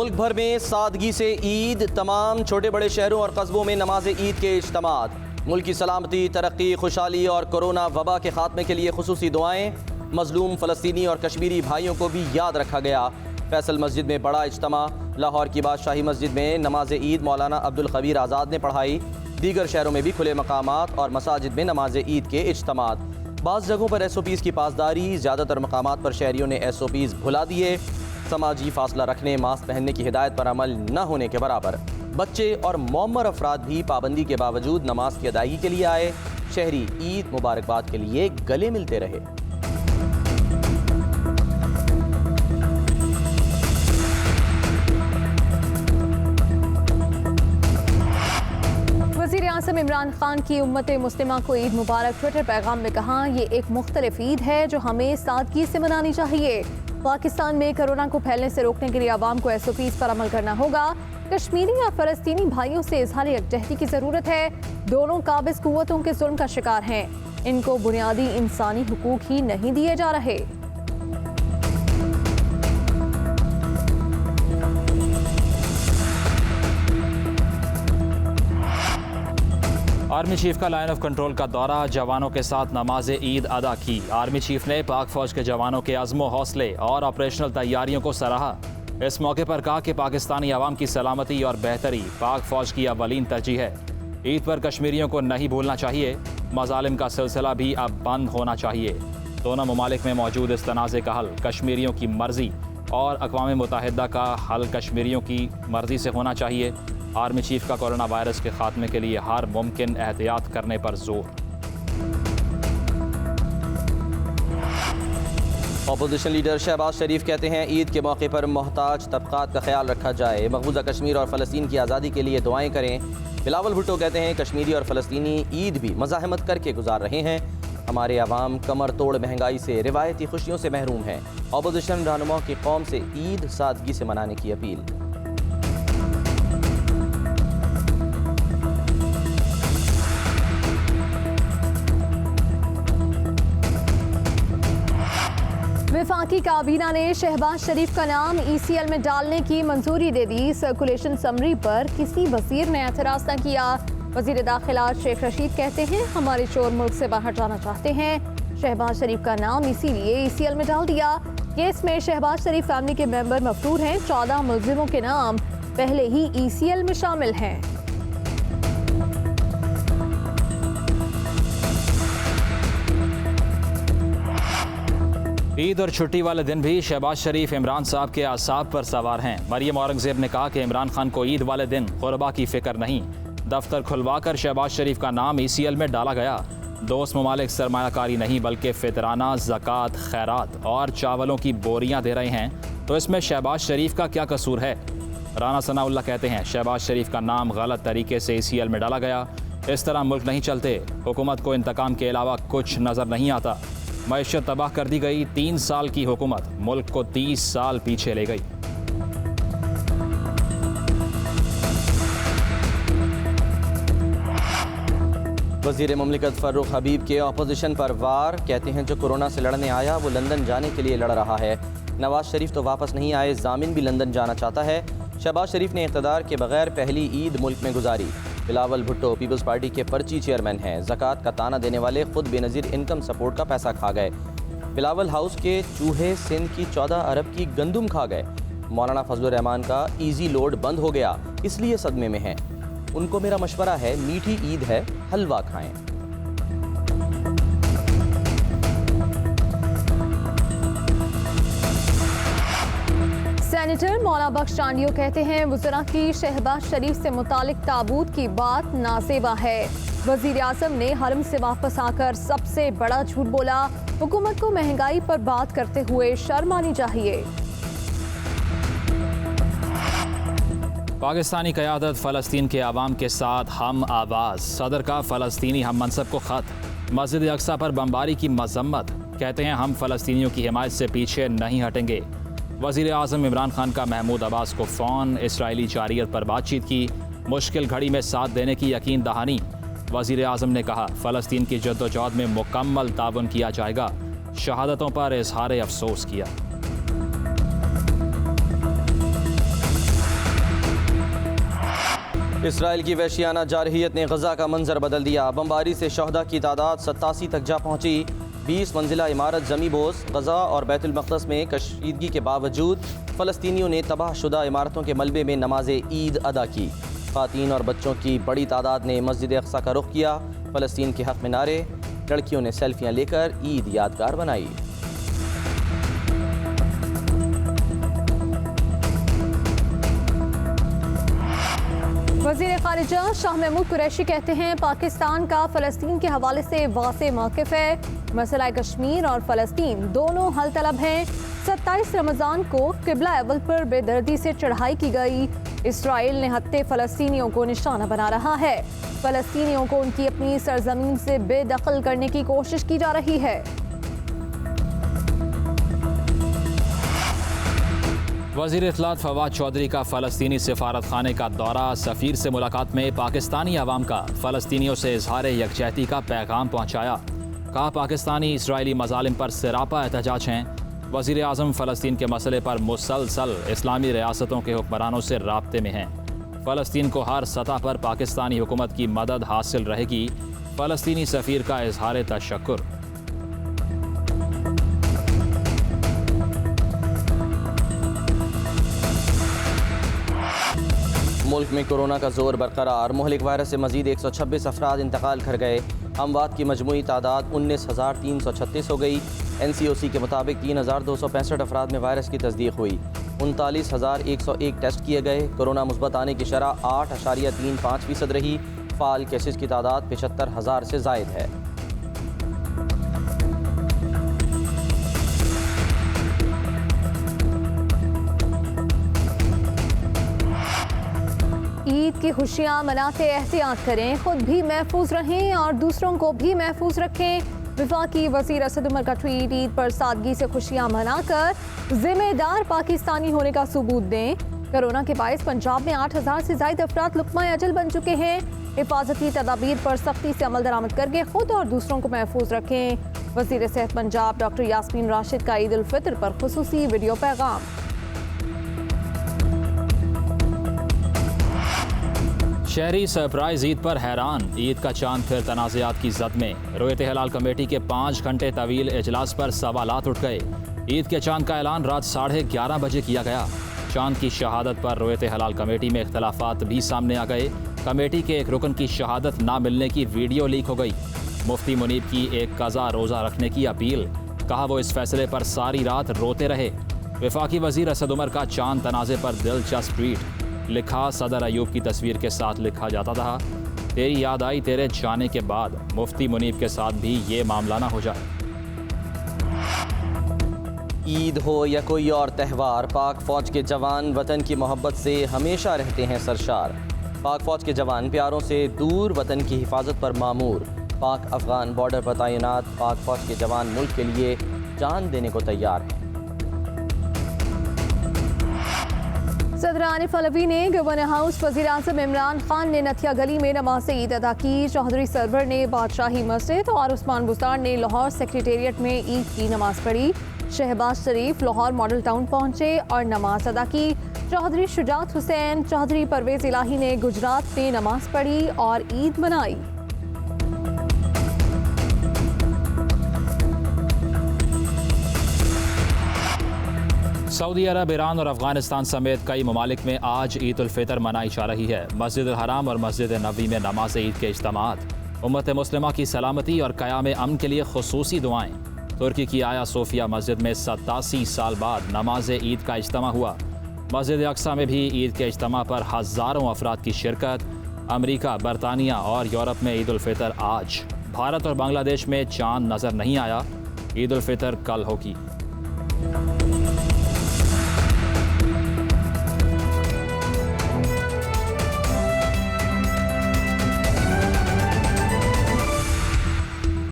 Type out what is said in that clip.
मुल्क भर में सादगी से ईद, तमाम छोटे बड़े शहरों और कस्बों में नमाज ईद के इज्तिमात। मुल्क की सलामती, तरक्की, खुशहाली और कोरोना वबा के खात्मे के लिए खुसूसी दुआएं। मजलूम फ़लस्तीनी और कश्मीरी भाइयों को भी याद रखा गया। फैसल मस्जिद में बड़ा इज्तिमा। लाहौर की बादशाही मस्जिद में नमाज ईद मौलाना अब्दुल खबीर आज़ाद ने पढ़ाई। दीगर शहरों में भी खुले मकामात और मसाजिद में नमाज ईद के इज्तिमात। बाज़ जगहों पर SOPs की पासदारी, ज़्यादातर मकामात पर शहरियों ने SOPs भुला दिए। समाजी फासला रखने, मास्क पहनने की हिदायत पर अमल न होने के बराबर। बच्चे और मौमर अफराद भी पाबंदी के बावजूद नमाज की अदायगी के लिए आए। शहरी ईद मुबारकबाद के लिए गले मिलते रहे। वज़ीर आज़म इमरान खान की उम्मत मुस्लिमा को ईद मुबारक। ट्विटर पैगाम में कहा, ये एक मुख्तलिफ ईद है जो हमें सादगी से मनानी चाहिए। पाकिस्तान में कोरोना को फैलने से रोकने के लिए आवाम को SOPs पर अमल करना होगा। कश्मीरी और फ़लस्तीनी भाइयों से इज़हार यकजहती की ज़रूरत है। दोनों काबिज़ कुव्वतों के जुल्म का शिकार हैं। इनको बुनियादी इंसानी हुकूक ही नहीं दिए जा रहे। आर्मी चीफ का लाइन ऑफ कंट्रोल का दौरा, जवानों के साथ नमाज ईद अदा की। आर्मी चीफ ने पाक फौज के जवानों के अज़्म हौसले और ऑपरेशनल तैयारियों को सराहा। इस मौके पर कहा कि पाकिस्तानी अवाम की सलामती और बेहतरी पाक फौज की अवलीन तरजीह है। ईद पर कश्मीरियों को नहीं भूलना चाहिए। मज़ालिम का सिलसिला भी अब बंद होना चाहिए। दोनों ममालिक में मौजूद इस तनाज़े का हल कश्मीरियों की मर्जी और अक़वाम मुत्तहिदा का हल कश्मीरियों की मर्जी से होना चाहिए। आर्मी चीफ का कोरोना वायरस के खात्मे के लिए हर मुमकिन एहतियात करने पर जोर। अपोजिशन लीडर शहबाज शरीफ कहते हैं, ईद के मौके पर मोहताज तबकात का ख्याल रखा जाए। मकबूजा कश्मीर और फ़लस्तीन की आज़ादी के लिए दुआएं करें। बिलावल भुट्टो कहते हैं, कश्मीरी और फ़लस्तीनी ईद भी मज़ाहमत करके गुजार रहे हैं। हमारे अवाम कमर तोड़ महंगाई से, रिवायती खुशियों से महरूम हैं। अपोजिशन रहनुमाओं की कौम से ईद सादगी से मनाने की अपील। वफाकी काबीना ने शहबाज शरीफ का नाम ECL में डालने की मंजूरी दे दी। सर्कुलेशन समरी पर किसी वजीर ने एतराज़ न किया। वजीर दाखिला शेख रशीद कहते हैं, हमारे चोर मुल्क से बाहर जाना चाहते हैं। शहबाज शरीफ का नाम इसीलिए ECL में डाल दिया। केस में शहबाज शरीफ फैमिली के मेंबर मफरूर हैं। 14 मुलजिमों के नाम पहले ही ECL में शामिल हैं। ईद और छुट्टी वाले दिन भी शहबाज शरीफ इमरान साहब के आसाब पर सवार हैं। मरियम औरंगजेब ने कहा कि इमरान खान को ईद वाले दिन गुरबा की फिक्र नहीं। दफ्तर खुलवाकर शहबाज शरीफ का नाम ECL में डाला गया। दोस्त ममालिक सरमायाकारी नहीं बल्कि फितराना, ज़कात, खैरात और चावलों की बोरियां दे रहे हैं, तो इसमें शहबाज शरीफ का क्या कसूर है? राना सनाउल्लाह कहते हैं, शहबाज शरीफ का नाम गलत तरीके से ECL में डाला गया। इस तरह मुल्क नहीं चलते। हुकूमत को इंतकाम के अलावा कुछ नज़र नहीं आता। मईशत तबाह कर दी गई। 3 साल की हुकूमत मुल्क को 30 साल पीछे ले गई। वज़ीर मुमलिकत फ़र्रुख हबीब के अपोजिशन पर वार। कहते हैं, जो कोरोना से लड़ने आया वो लंदन जाने के लिए लड़ रहा है। नवाज शरीफ तो वापस नहीं आए, जामिन भी लंदन जाना चाहता है। शहबाज शरीफ ने इक़्तिदार के बगैर पहली ईद मुल्क में गुजारी। बिलावल भुट्टो पीपल्स पार्टी के पर्ची चेयरमैन हैं। ज़कात का ताना देने वाले खुद बेनज़ीर इनकम सपोर्ट का पैसा खा गए। बिलावल हाउस के चूहे सिंध की 14 अरब की गंदुम खा गए। मौलाना फजलुर रहमान का ईजी लोड बंद हो गया, इसलिए सदमे में हैं। उनको मेरा मशवरा है, मीठी ईद है, हलवा खाएं। सेनेटर मौला बख्श टांडियो कहते हैं, वज़रा की शहबाज शरीफ से मुतालिक ताबूत की बात नासेबा है। वज़ीर आज़म ने हरम से वापस आकर सबसे बड़ा झूठ बोला। हुकूमत को महंगाई पर बात करते हुए शर्म आनी चाहिए। पाकिस्तानी क़यादत फ़लस्तीन के अवाम के साथ हम आवाज़। सदर का फ़लस्तीनी हम मनसब को ख़त। मस्जिद अक्सा पर बमबारी की मज़म्मत। कहते हैं, हम फ़लस्तीनियों की हिमायत से पीछे नहीं हटेंगे। वज़ीर आज़म इमरान खान का महमूद अब्बास को फ़ोन। इसराइली जारियत पर बातचीत की। मुश्किल घड़ी में साथ देने की यकीन दहानी। वज़ीर आज़म ने कहा, फ़लस्तीन की जद्दोजहद में मुकम्मल ताउन किया जाएगा। शहादतों पर इज़हार अफसोस किया। इसराइल की वहशियाना जारहियत ने गजा का मंजर बदल दिया। बमबारी से शहदा की तादाद 87 तक जा पहुंची। 20 मंजिला इमारत जमी बोस। गजा और बैतुल मक़दस में कशीदगी के बावजूद फ़लस्तीनियों ने तबाहशुदा इमारतों के मलबे में नमाज ईद अदा की। ख़वातीन और बच्चों की बड़ी तादाद ने मस्जिद अक़सा का रुख किया। फ़लस्तीन के हक़ में नारे। लड़कियों ने सेल्फियाँ लेकर ईद यादगार बनाई। वज़ीर ख़ारिजा शाह महमूद कुरैशी कहते हैं पाकिस्तान का फ़लस्तीन के हवाले से वाज़ेह मौक़िफ़ है। मसला कश्मीर और फ़लस्तीन दोनों हल तलब हैं। 27 रमज़ान को क़िबला अव्वल पर बेदर्दी से चढ़ाई की गई। इसराइल ने हत्ते फ़लस्तीनियों को निशाना बना रहा है। फ़लस्तीनियों को उनकी अपनी सरजमीन से बेदखल करने की कोशिश की जा रही है। वज़ीर इत्तलात फवाद चौधरी का फ़लस्तीनी सिफारत खाने का दौरा। सफ़ीर से मुलाकात में पाकिस्तानी अवाम का फ़लस्तीनियों से इज़हार यकजहती का पैगाम पहुँचाया। कहा पाकिस्तानी इसराइली मज़ालिम पर सिरापा एहतजाज हैं। वज़ीर आज़म फ़लस्तीन के मसले पर मुसलसल इस्लामी रियासतों के हुक्मरानों से राब्ते में हैं। फ़लस्तीन को हर सतह पर पाकिस्तानी हुकूमत की मदद हासिल रहेगी। फ़लस्तीनी सफ़ीर का इज़हार तशक्कुर। मुल्क में कोरोना का जोर बरकरार। मुहलिक वायरस से मजीद 126 अफराद इंतकाल कर गए। अमवात की मजमूई तादाद 19,336 हो गई। NCOC के मुताबिक 3,265 अफराद में वायरस की तस्दीक हुई। 39,101 टेस्ट किए गए। कोरोना मुस्बत आने की शरह 8.35% रही। फ़ाल केसेस की तादाद 75,000 से ज़ायद है। ईद की खुशियाँ मनाते एहतियात करें, खुद भी महफूज रहें और दूसरों को भी महफूज रखें। वफाकी वज़ीर असद उमर का ट्वीट। ईद पर सादगी से खुशियाँ मनाकर जिम्मेदार पाकिस्तानी होने का सबूत दें। कोरोना के बायस पंजाब में 8,000 से ज़ायद अफराद लुक़मा अजल बन चुके हैं। हिफाजती तदाबीर पर सख्ती से अमल दरामद करके खुद और दूसरों को महफूज रखें। वज़ीर सेहत पंजाब डॉक्टर यास्मीन राशिद का ईद उल फितर पर खुसूसी वीडियो पैगाम। शहरी सरप्राइज ईद पर हैरान। ईद का चांद फिर तनाज़ात की जद में। रोयत हिलाल कमेटी के 5 घंटे तवील इजलास पर सवालात उठ गए। ईद के चांद का ऐलान रात 11:30 बजे किया गया। चांद की शहादत पर रोयत हिलाल कमेटी में इख्तलाफात भी सामने आ गए। कमेटी के एक रुकन की शहादत ना मिलने की वीडियो लीक हो गई। मुफ्ती मुनीब की एक कज़ा रोज़ा रखने की अपील। कहा वो इस फैसले पर सारी रात रोते रहे। वफाकी वज़ीर असद उमर का चांद तनाज़े पर दिलचस्प ट्वीट। लिखा सदर अयूब की तस्वीर के साथ लिखा जाता था, तेरी याद आई तेरे जाने के बाद, मुफ्ती मुनीब के साथ भी ये मामला ना हो जाए। ईद हो या कोई और त्यौहार, पाक फ़ौज के जवान वतन की मोहब्बत से हमेशा रहते हैं सरशार। पाक फ़ौज के जवान प्यारों से दूर वतन की हिफाजत पर मामूर। पाक अफ़गान बॉर्डर पर तैनात पाक फ़ौज के जवान मुल्क के लिए जान देने को तैयार हैं। सदर आरिफ अलवी ने गवर्नर हाउस। वज़ीर आज़म इमरान खान ने नथिया गली में नमाज ईद अदा की। चौधरी सरवर ने बादशाही मस्जिद और उस्मान बुस्तार ने लाहौर सेक्रेटेरिएट में ईद की नमाज पढ़ी। शहबाज शरीफ लाहौर मॉडल टाउन पहुंचे और नमाज अदा की। चौधरी शुजात हुसैन, चौधरी परवेज़ इलाही ने गुजरात में नमाज पढ़ी और ईद मनाई। सऊदी अरब, ईरान और अफगानिस्तान समेत कई ममालिक में आज ईद उल फितर मनाई जा रही है। मस्जिद अल हराम और मस्जिद नबी में नमाज ईद के इज्तिमात। उम्मत मुस्लिमा की सलामती और क़याम अमन के लिए खुसूसी दुआएं। तुर्की की आया सोफिया मस्जिद में 87 साल बाद नमाज ईद का इज्तिमा हुआ। मस्जिद अक्सा में भी ईद के इज्तिमा पर हज़ारों अफराद की शिरकत। अमरीका, बरतानिया और यूरोप में ईद उल फितर आज। भारत और बांग्लादेश में चांद नज़र नहीं आया। ईद उल फितर कल होगी।